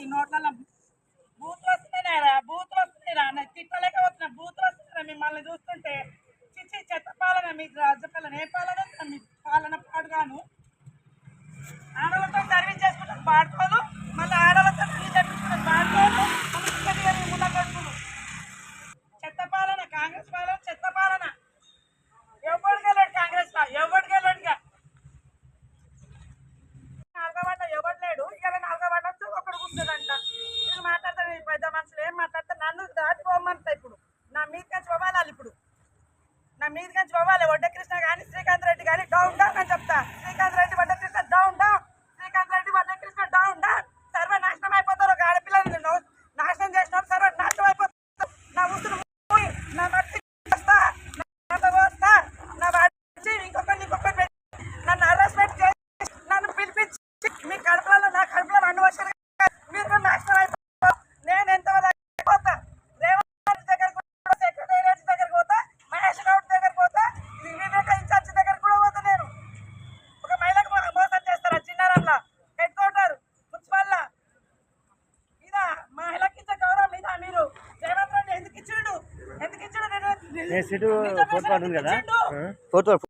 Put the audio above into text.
ఈ నోట్ల బూతులు వస్తున్నాయిరా, బూతులు వస్తున్నాయిరా, తిట్టలేక వస్తున్నా, బూతులు వస్తున్నారా మిమ్మల్ని చూస్తుంటే. చిచ్చి చెత్త పాలన మీకు, రాజ్య పాలన ఏ పాలన మీ పాలన పాడుగాను. ఆడలతో సర్వీస్ చేసుకుంటారు పాడుకోలు, మళ్ళీ ఆడలతో తెప్పించుకుంటారు పాడుకోలు, ముందు చెత్త పాలన, కాంగ్రెస్ పాలన చెత్త పాలన. ఎవరికి వెళ్ళాడు కాంగ్రెస్ లో, ఎవరికి వెళ్ళాడుగా. నాలుగో వాడ ఎవరు లేడు, ఇలా నాలుగో వాడ ఒకడు కూర్చోదంట. నేను మాట్లాడతాను, పెద్ద మనుషులు ఏం మాట్లాడతారు, నన్ను దాటిపోమంటా. ఇప్పుడు నా మీదకి పోవాలి, ఇప్పుడు నా మీదకి పోవాలి. వడ్డ కృష్ణ కానీ శ్రీకాంత్ రెడ్డి కానీ డౌన్ డౌన్ అని చెప్తా. Srikanth Reddy Vadda Krishna down down, Srikanth Reddy Vadda Krishna down down. సర్వ నాశనం అయిపోతారు. ఒక ఆడపిల్లని నాశనం చేసిన సర్వ నాశనం అయిపోతారు. నా ఉసురు నా మట్టి వస్తా, వస్తా, నా వాడి ఇంకొకరిని నన్ను హరాస్మెంట్ చేసి నన్ను పిలిపించి మీ కడుపులలో నా కడుపులో 2 వర్షాలు మీరు నాశనం అయిపోతారు. నేను ఎంతవరకు అయిపోతా. రేవంత్ దగ్గరకు కూడా, సెక్రటేరియట్ దగ్గరకు పోతా, మహేష్ గౌడ్ దగ్గరకు పోతా, వివేక ఇన్ఛార్జ్ దగ్గరకు కూడా పోతా. నేను ఒక మహిళకు మోసం చేస్తారా చిన్నారంలో హెడ్ క్వార్టర్ మున్సిపల్ ఇదా మహిళకి ఇచ్చే గౌరవం ఇదా? మీరు రేవంత్ రెడ్డి ఎందుకు ఇచ్చిండు? నేను